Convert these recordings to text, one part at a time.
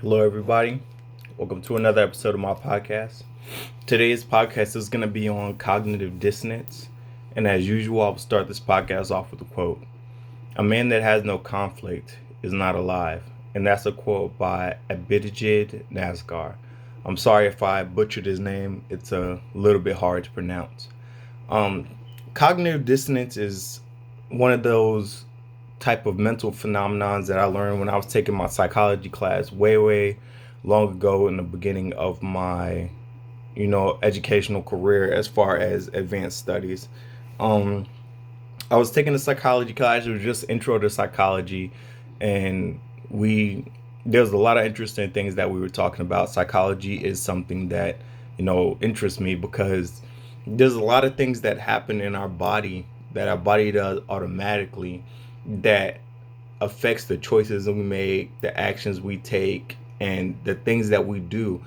Hello, everybody. Welcome to another episode of my podcast. Today's podcast is going to be on cognitive dissonance. And as usual, I'll start this podcast off with a quote. A man that has no conflict is not alive. And that's a quote by Abhijit Naskar. I'm sorry if I butchered his name. It's a little bit hard to pronounce. Um, Cognitive dissonance is one of those type of mental phenomenons that I learned when I was taking my psychology class way long ago in the beginning of my educational career as far as advanced studies. um I was taking a psychology class. It was just intro to psychology, and we there's a lot of interesting things that we were talking about. Psychology is something that interests me because there's a lot of things that happen in our body that our body does automatically that affects the choices that we make, the actions we take, and the things that we do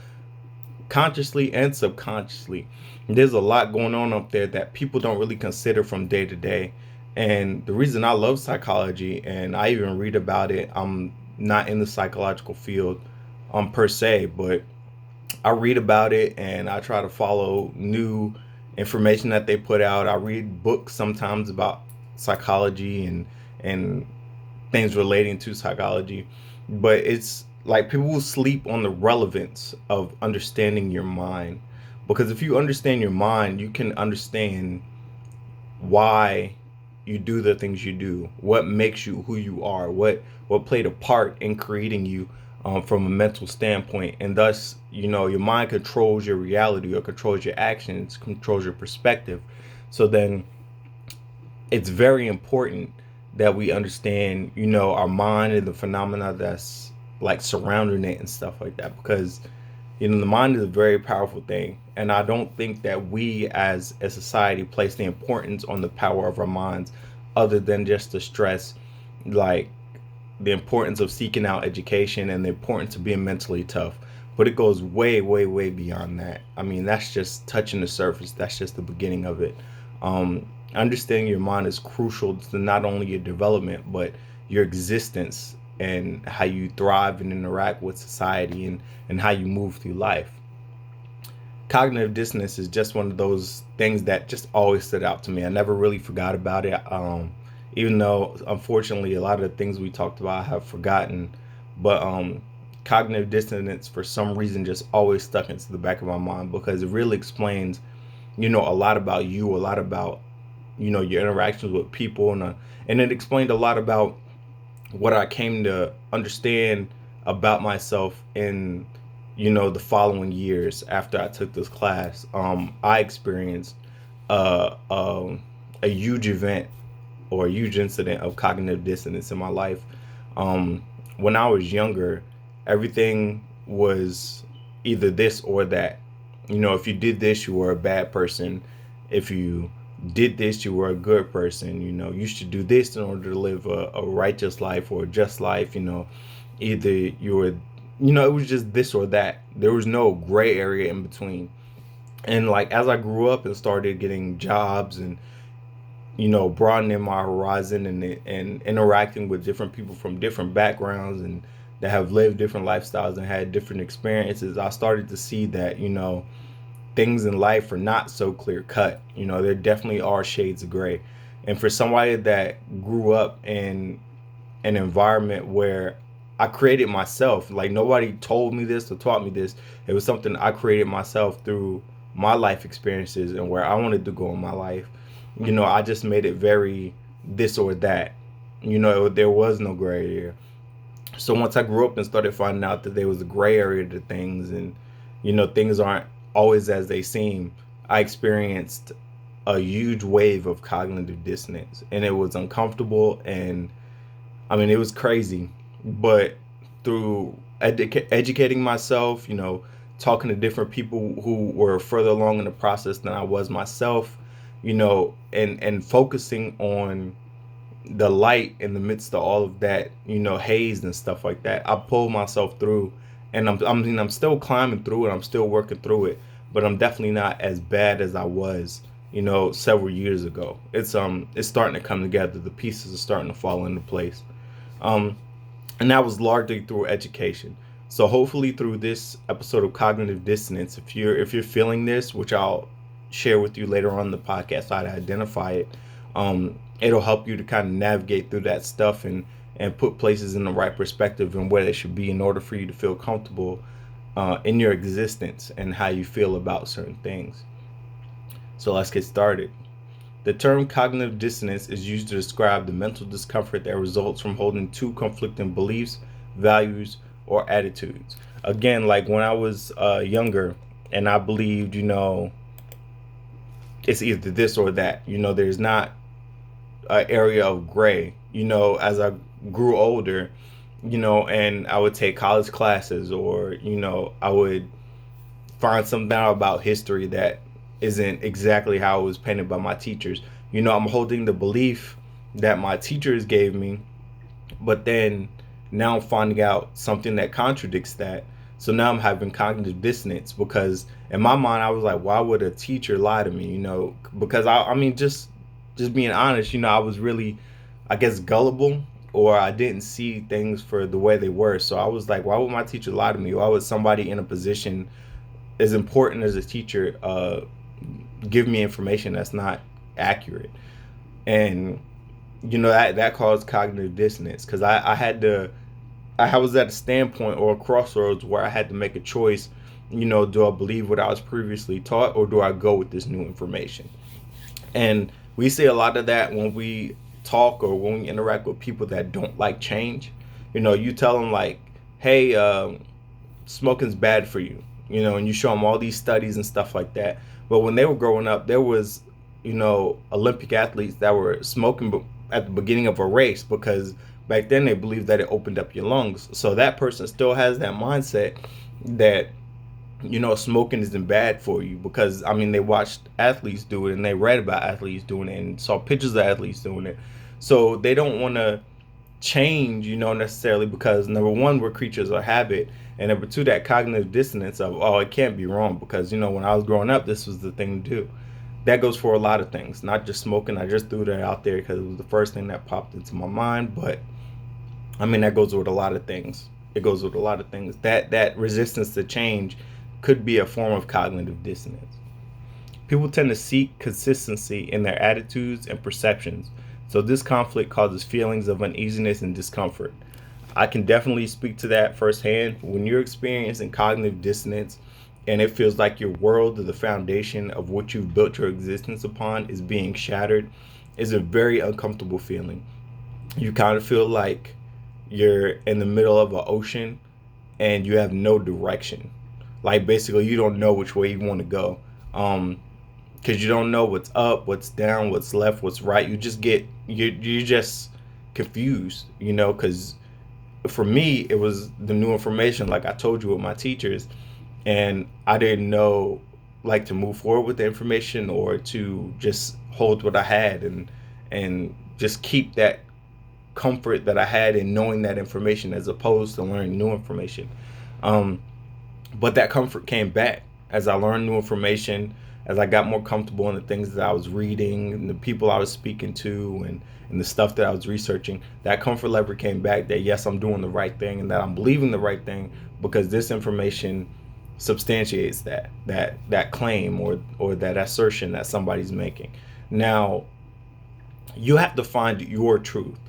consciously and subconsciously. There's a lot going on up there that people don't really consider from day to day. And the reason I love psychology and I even read about it, I'm not in the psychological field per se, but I read about it and I try to follow new information that they put out. I read books sometimes about psychology and things relating to psychology, but it's like people will sleep on the relevance of understanding your mind, because if you understand your mind, you can understand why you do the things you do, what makes you who you are, what played a part in creating you from a mental standpoint, and thus your mind controls your reality or controls your actions, controls your perspective. So then it's very important that we understand, our mind and the phenomena that's like surrounding it and stuff like that, because the mind is a very powerful thing, and I don't think that we as a society place the importance on the power of our minds, other than just to stress like the importance of seeking out education and the importance of being mentally tough. But it goes way beyond that. I mean, that's just touching the surface. That's just the beginning of it. Understanding your mind is crucial to not only your development, but your existence and how you thrive and interact with society, and how you move through life. Cognitive dissonance is just one of those things that just always stood out to me. I never really forgot about it. Even though unfortunately a lot of the things we talked about I have forgotten, but cognitive dissonance for some reason just always stuck into the back of my mind, because it really explains a lot about you, a lot about your interactions with people, and it explained a lot about what I came to understand about myself in the following years after I took this class. I experienced uh, um, a huge event or a huge incident of cognitive dissonance in my life. When I was younger, everything was either this or that. If you did this, you were a bad person. If you did this, you were a good person. You should do this in order to live a righteous life or a just life. Either you were, it was just this or that. There was no gray area in between. And like as I grew up and started getting jobs and broadening my horizon and interacting with different people from different backgrounds and that have lived different lifestyles and had different experiences, I started to see that things in life are not so clear cut. There definitely are shades of gray. And for somebody that grew up in an environment where I created myself, like nobody told me this or taught me this. It was something I created myself through my life experiences and where I wanted to go in my life. I just made it very this or that. There was no gray area. So once I grew up and started finding out that there was a gray area to things, and things aren't always as they seem, I experienced a huge wave of cognitive dissonance, and it was uncomfortable, and I mean it was crazy. But through educating myself, talking to different people who were further along in the process than I was myself, and focusing on the light in the midst of all of that, haze and stuff like that, I pulled myself through, and I'm still climbing through it. I'm still working through it, but I'm definitely not as bad as I was, several years ago. It's starting to come together. The pieces are starting to fall into place. Um, and that was largely through education. So hopefully through this episode of Cognitive Dissonance, if you're feeling this, which I'll share with you later on in the podcast, how to identify it, it'll help you to kind of navigate through that stuff and put places in the right perspective and where they should be in order for you to feel comfortable in your existence and how you feel about certain things. So let's get started. The term cognitive dissonance is used to describe the mental discomfort that results from holding two conflicting beliefs, values, or attitudes. Again, like when I was younger and I believed, it's either this or that. There's not an area of gray. As I grew older, and I would take college classes, or, I would find something out about history that isn't exactly how it was painted by my teachers. I'm holding the belief that my teachers gave me, but then now I'm finding out something that contradicts that. So now I'm having cognitive dissonance because in my mind I was like, why would a teacher lie to me? Because I mean, just being honest, I was really, I guess, gullible, or I didn't see things for the way they were. So I was like, why would my teacher lie to me? Why would somebody in a position as important as a teacher give me information that's not accurate? And that caused cognitive dissonance because I was at a standpoint or a crossroads where I had to make a choice. Do I believe what I was previously taught, or do I go with this new information? And we see a lot of that when we talk or when we interact with people that don't like change. You tell them like, hey, smoking's bad for you, and you show them all these studies and stuff like that. But when they were growing up, there was, Olympic athletes that were smoking at the beginning of a race because back then they believed that it opened up your lungs. So that person still has that mindset that, smoking isn't bad for you because, I mean, they watched athletes do it and they read about athletes doing it and saw pictures of athletes doing it. So they don't want to change, necessarily because, number one, we're creatures of habit. And number two, that cognitive dissonance of, oh, it can't be wrong because, when I was growing up, this was the thing to do. That goes for a lot of things, not just smoking. I just threw that out there because it was the first thing that popped into my mind. But, I mean, that goes with a lot of things. It goes with a lot of things. That resistance to change could be a form of cognitive dissonance. People tend to seek consistency in their attitudes and perceptions. So this conflict causes feelings of uneasiness and discomfort. I can definitely speak to that firsthand. When you're experiencing cognitive dissonance and it feels like your world or the foundation of what you've built your existence upon is being shattered, is a very uncomfortable feeling. You kind of feel like you're in the middle of an ocean and you have no direction. Like basically you don't know which way you want to go. Because you don't know what's up, what's down, what's left, what's right. You're just confused, because for me, it was the new information, like I told you, with my teachers, and I didn't know, like, to move forward with the information or to just hold what I had and just keep that comfort that I had in knowing that information as opposed to learning new information. But that comfort came back as I learned new information, as I got more comfortable in the things that I was reading and the people I was speaking to and the stuff that I was researching. That comfort level came back that yes, I'm doing the right thing and that I'm believing the right thing because this information substantiates that claim or that assertion that somebody's making. Now, you have to find your truth.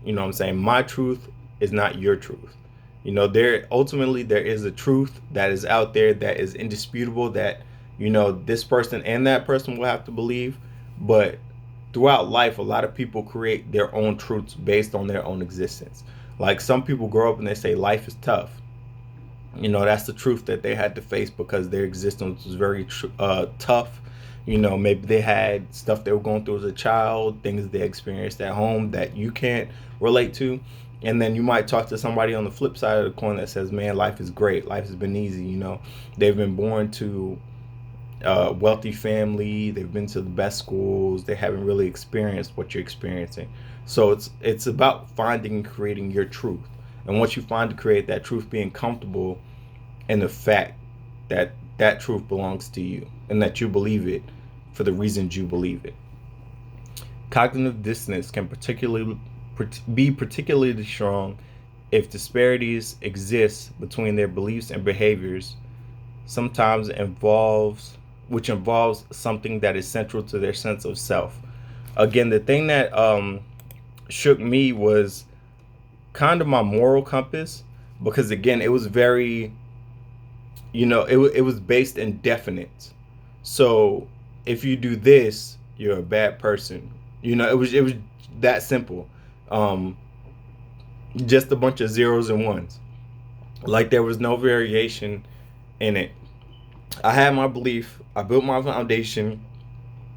You know what I'm saying? My truth is not your truth. There is a truth that is out there that is indisputable that, this person and that person will have to believe. But throughout life, a lot of people create their own truths based on their own existence. Like some people grow up and they say life is tough. That's the truth that they had to face because their existence was very tough. Maybe they had stuff they were going through as a child, things they experienced at home that you can't relate to. And then you might talk to somebody on the flip side of the coin that says, man, life is great. Life has been easy. They've been born to a wealthy family. They've been to the best schools. They haven't really experienced what you're experiencing. So it's about finding and creating your truth. And once you find to create that truth, being comfortable in the fact that that truth belongs to you and that you believe it for the reasons you believe it. Cognitive dissonance can be particularly strong if disparities exist between their beliefs and behaviors, sometimes which involves something that is central to their sense of self. Again, the thing that shook me was kind of my moral compass, because again, it was very, it was based in definite. So if you do this, you're a bad person. It was that simple. Um, just a bunch of zeros and ones. Like there was no variation in it. I had my belief. I built my foundation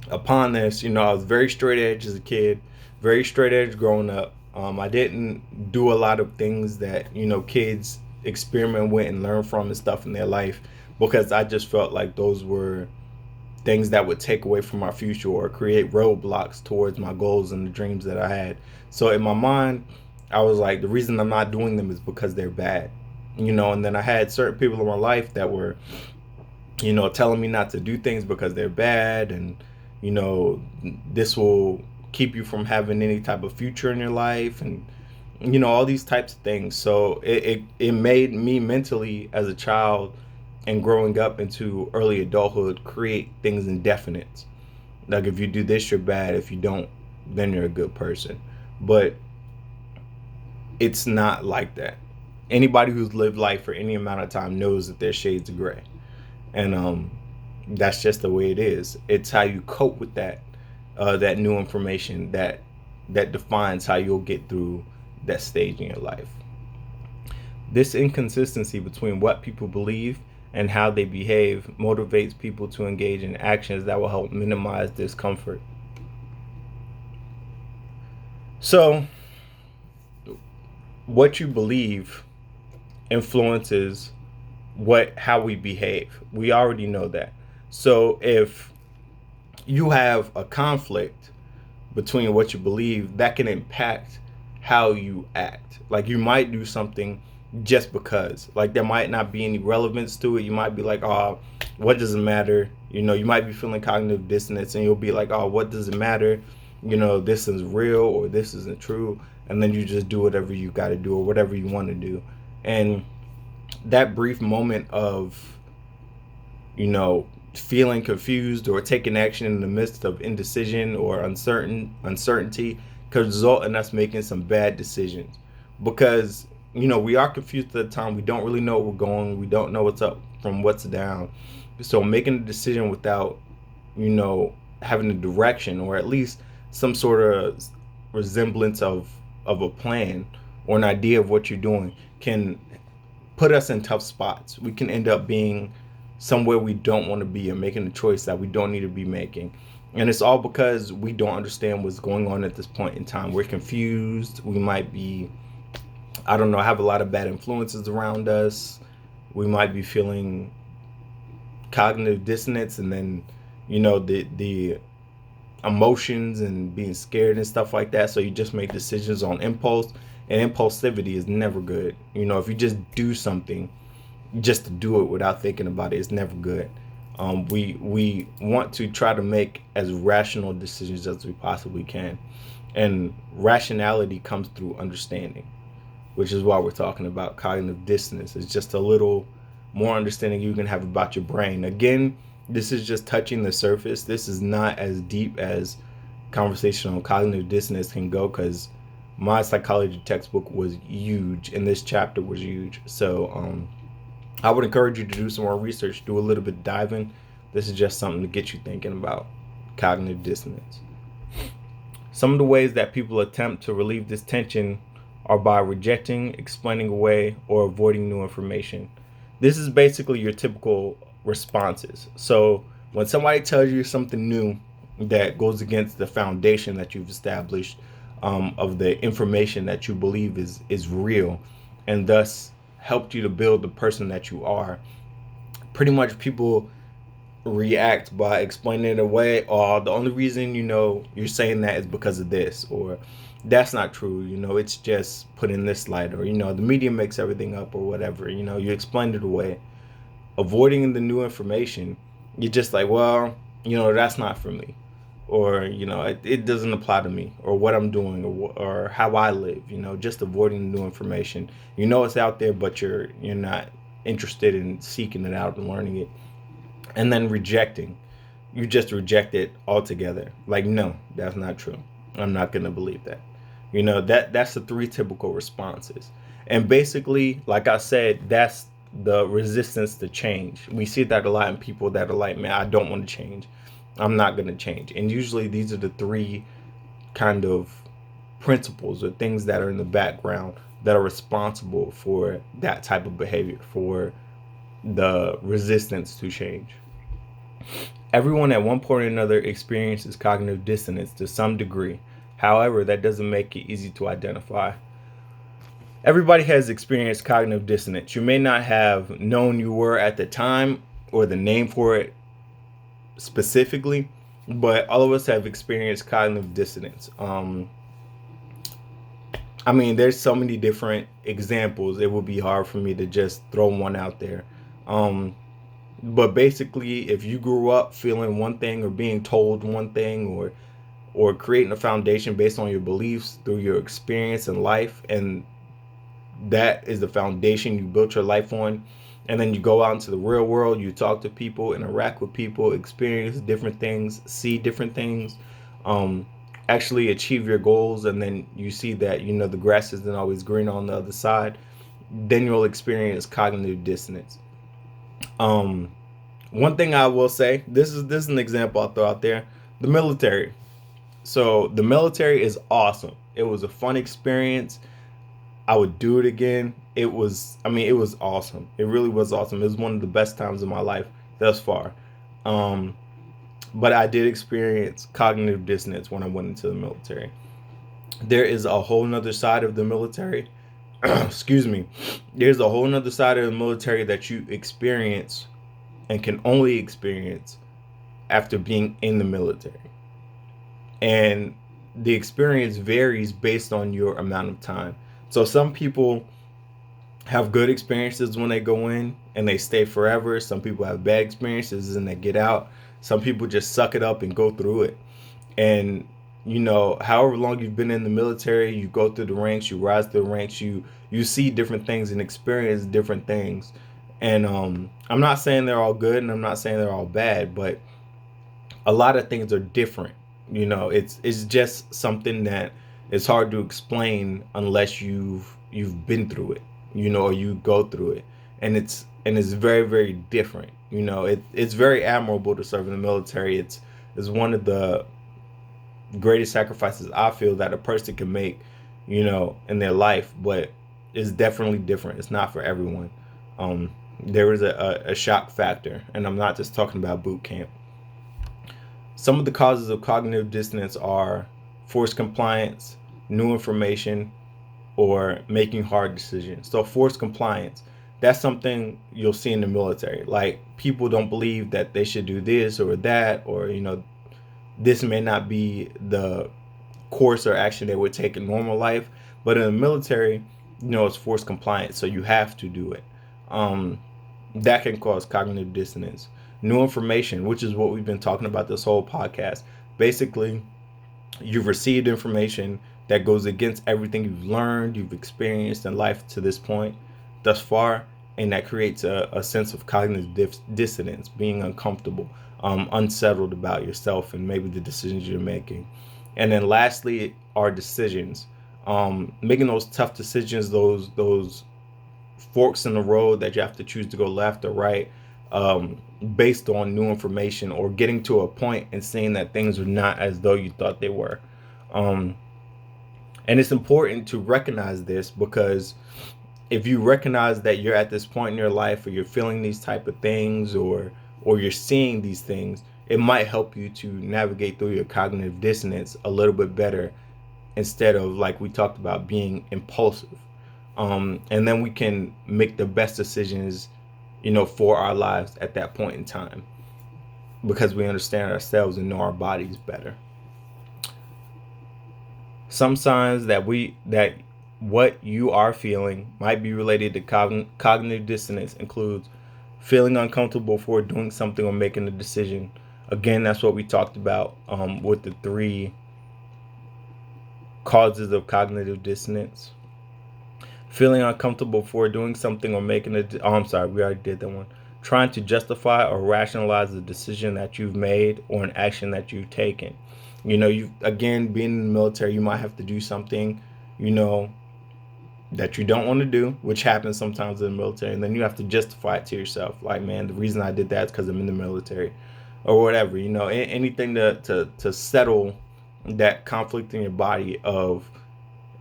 upon this. I was very straight edge as a kid, very straight edge growing up. I didn't do a lot of things that kids experiment with and learn from and stuff in their life, because I just felt like those were things that would take away from my future or create roadblocks towards my goals and the dreams that I had. So in my mind, I was like, the reason I'm not doing them is because they're bad. And then I had certain people in my life that were, telling me not to do things because they're bad, and this will keep you from having any type of future in your life, and all these types of things. So it made me mentally, as a child and growing up into early adulthood, create things indefinite. Like if you do this, you're bad. If you don't, then you're a good person. But it's not like that. Anybody who's lived life for any amount of time knows that there's shades of gray. And that's just the way it is. It's how you cope with that new information that defines how you'll get through that stage in your life. This inconsistency between what people believe and how they behave motivates people to engage in actions that will help minimize discomfort. So, what you believe influences how we behave. We already know that. So if you have a conflict between what you believe, that can impact how you act. Like you might do something just because, like there might not be any relevance to it. You might be like, oh, what does it matter? You might be feeling cognitive dissonance, and you'll be like, oh, what does it matter? This is real or this isn't true. And then you just do whatever you got to do or whatever you want to do. And that brief moment of, feeling confused or taking action in the midst of indecision or uncertainty could result in us making some bad decisions, because we are confused at the time. We don't really know where we're going. We don't know what's up from what's down. So making a decision without having a direction, or at least some sort of resemblance of a plan or an idea of what you're doing, can put us in tough spots. We can end up being somewhere we don't want to be and making a choice that we don't need to be making. And it's all because we don't understand what's going on at this point in time. We're confused. We might be, have a lot of bad influences around us. We might be feeling cognitive dissonance, and then, the emotions and being scared and stuff like that. So you just make decisions on impulse, and impulsivity is never good. If you just do something just to do it without thinking about it, it's never good. We want to try to make as rational decisions as we possibly can. And rationality comes through understanding, which is why we're talking about cognitive dissonance. It's just a little more understanding you can have about your brain. Again, this is just touching the surface. This is not as deep as conversation on cognitive dissonance can go, because my psychology textbook was huge and this chapter was huge. So I would encourage you to do some more research, do a little bit of diving. This is just something to get you thinking about cognitive dissonance. Some of the ways that people attempt to relieve this tension are by rejecting, explaining away, or avoiding new information. This is basically your typical responses. So when somebody tells you something new that goes against the foundation that you've established, of the information that you believe is real, and thus helped you to build the person that you are, pretty much people react by explaining it away. Or the only reason you're saying that is because of this, or that's not true, it's just put in this light, or the media makes everything up, or whatever. You explained it away. Avoiding the new information, you're just like, well, that's not for me. or it doesn't apply to me, or what I'm doing, or how I live. Just avoiding new information. It's out there, but you're not interested in seeking it out and learning it. And then rejecting. You just reject it altogether. Like, no, that's not true. I'm not gonna believe that. That's the three typical responses. And basically, like I said, that's the resistance to change. We see that a lot in people that are like, man, I don't want to change. I'm not going to change. And usually these are the three kind of principles or things that are in the background that are responsible for that type of behavior, for the resistance to change. Everyone at one point or another experiences cognitive dissonance to some degree. However, that doesn't make it easy to identify. Everybody has experienced cognitive dissonance. You may not have known you were at the time or the name for it specifically, but all of us have experienced cognitive dissonance. There's so many different examples. It would be hard for me to just throw one out there. But basically, if you grew up feeling one thing or being told one thing, or creating a foundation based on your beliefs through your experience in life, and that is the foundation you built your life on, and then you go out into the real world, you talk to people, interact with people, experience different things, see different things, actually achieve your goals, and then you see that the grass isn't always green on the other side, then you'll experience cognitive dissonance. One thing I will say, this is an example I'll throw out there: the military. So the military is awesome. It was a fun experience. I would do it again. It was awesome. It really was awesome. It was one of the best times of my life thus far. But I did experience cognitive dissonance when I went into the military. There is a whole nother side of the military. Excuse me. There's a whole nother side of the military that you experience and can only experience after being in the military. And the experience varies based on your amount of time. So some people have good experiences when they go in and they stay forever. Some people have bad experiences and they get out. Some people just suck it up and go through it. And however long you've been in the military, you go through the ranks, you rise through the ranks, you see different things and experience different things. And I'm not saying they're all good, and I'm not saying they're all bad, but a lot of things are different. It's just something that it's hard to explain unless you've been through it, or you go through it, and it's very, very different. It's very admirable to serve in the military. It's one of the greatest sacrifices I feel that a person can make, in their life, but it's definitely different. It's not for everyone. There is a shock factor, and I'm not just talking about boot camp. Some of the causes of cognitive dissonance are forced compliance, new information, or making hard decisions. So forced compliance, that's something you'll see in the military. Like, people don't believe that they should do this or that, or this may not be the course or action they would take in normal life, but in the military, it's forced compliance, so you have to do it. That can cause cognitive dissonance. New information, which is what we've been talking about this whole podcast. Basically, you've received information that goes against everything you've learned, you've experienced in life to this point, thus far, and that creates a sense of cognitive dissonance, being uncomfortable, unsettled about yourself and maybe the decisions you're making. And then lastly are decisions. Making those tough decisions, those forks in the road that you have to choose to go left or right, based on new information, or getting to a point and seeing that things are not as though you thought they were. And it's important to recognize this, because if you recognize that you're at this point in your life, or you're feeling these type of things, or you're seeing these things, it might help you to navigate through your cognitive dissonance a little bit better, instead of, like we talked about, being impulsive. And then we can make the best decisions, for our lives at that point in time, because we understand ourselves and know our bodies better. Some signs that what you are feeling might be related to cognitive dissonance includes feeling uncomfortable before doing something or making a decision, Again, that's what we talked about with the 3 causes of cognitive dissonance. Feeling uncomfortable before doing something or making I'm sorry, we already did that one. Trying to justify or rationalize the decision that you've made or an action that you've taken. You again, being in the military, you might have to do something, that you don't want to do, which happens sometimes in the military, and then you have to justify it to yourself. Like, man, the reason I did that is because I'm in the military, or whatever. Anything to settle that conflict in your body of,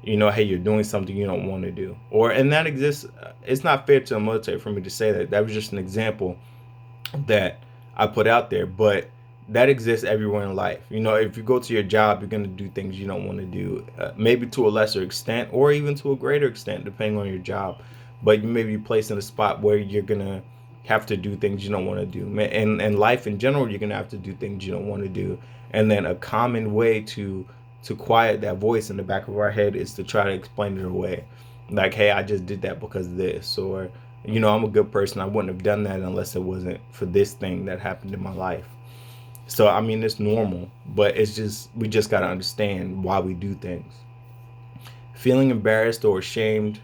hey, you're doing something you don't want to do, and that exists. It's not fair to the military for me to say that. That was just an example that I put out there, but that exists everywhere in life. If you go to your job, you're going to do things you don't want to do, maybe to a lesser extent or even to a greater extent, depending on your job. But you may be placed in a spot where you're going to have to do things you don't want to do. And life in general, you're going to have to do things you don't want to do. And then a common way to quiet that voice in the back of our head is to try to explain it away. Like, hey, I just did that because of this, or, I'm a good person. I wouldn't have done that unless it wasn't for this thing that happened in my life. So, it's normal, but we just got to understand why we do things. Feeling embarrassed or ashamed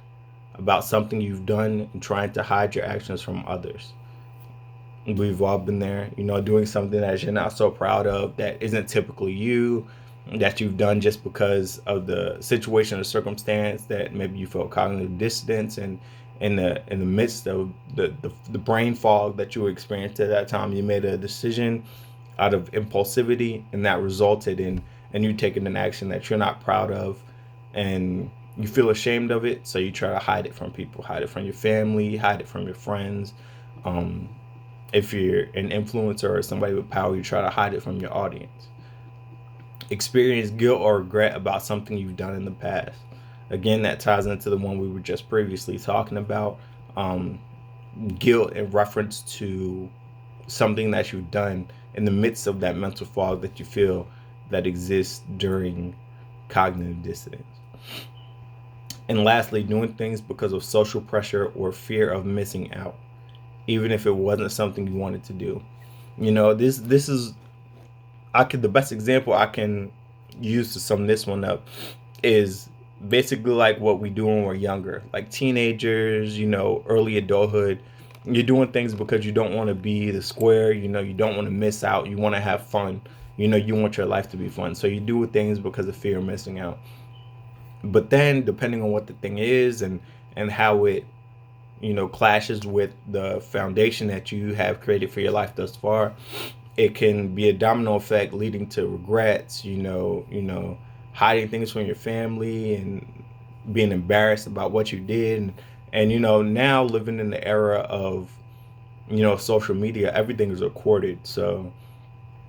about something you've done and trying to hide your actions from others. We've all been there, doing something that you're not so proud of, that isn't typically you, that you've done just because of the situation or circumstance, that maybe you felt cognitive dissonance, and in the midst of the brain fog that you experienced at that time, you made a decision out of impulsivity, and that resulted in you taking an action that you're not proud of, and you feel ashamed of it, so you try to hide it from people, hide it from your family, hide it from your friends. If you're an influencer or somebody with power, you try to hide it from your audience. Experience guilt or regret about something you've done in the past. Again, that ties into the one we were just previously talking about. Guilt in reference to something that you've done in the midst of that mental fog that you feel that exists during cognitive dissonance. And lastly, doing things because of social pressure or fear of missing out, even if it wasn't something you wanted to do. This is the best example I can use to sum this one up is basically like what we do when we're younger, like teenagers, early adulthood. You're doing things because you don't want to be the square, you don't want to miss out, you want to have fun, you want your life to be fun. So you do things because of fear of missing out. But then, depending on what the thing is and how it, clashes with the foundation that you have created for your life thus far, it can be a domino effect leading to regrets, hiding things from your family and being embarrassed about what you did. And now living in the era of, social media, everything is recorded. So,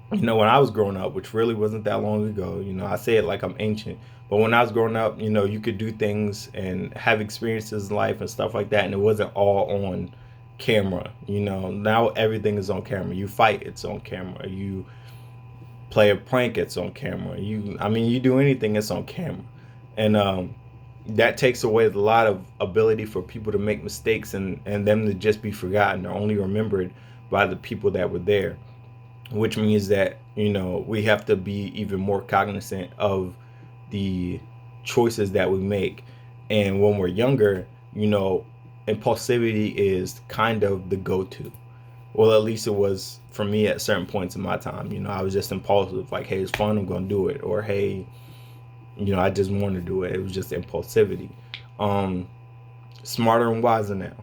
when I was growing up, which really wasn't that long ago, I say it like I'm ancient, but when I was growing up, you could do things and have experiences in life and stuff like that, and it wasn't all on camera. Now everything is on camera. You fight, it's on camera. You play a prank, it's on camera. You do anything, it's on camera. And that takes away a lot of ability for people to make mistakes and them to just be forgotten or only remembered by the people that were there, which means that we have to be even more cognizant of the choices that we make. And when we're younger, impulsivity is kind of the go-to. Well, at least it was for me at certain points in my time. I was just impulsive, like, hey, it's fun, I'm gonna do it, or hey, I just want to do it. It was just impulsivity. Smarter and wiser now,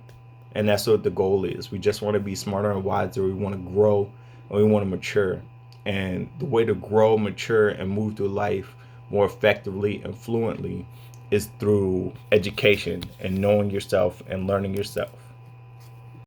and that's what the goal is. We just want to be smarter and wiser. We want to grow and we want to mature. And the way to grow, mature, and move through life more effectively and fluently is through education and knowing yourself and learning yourself.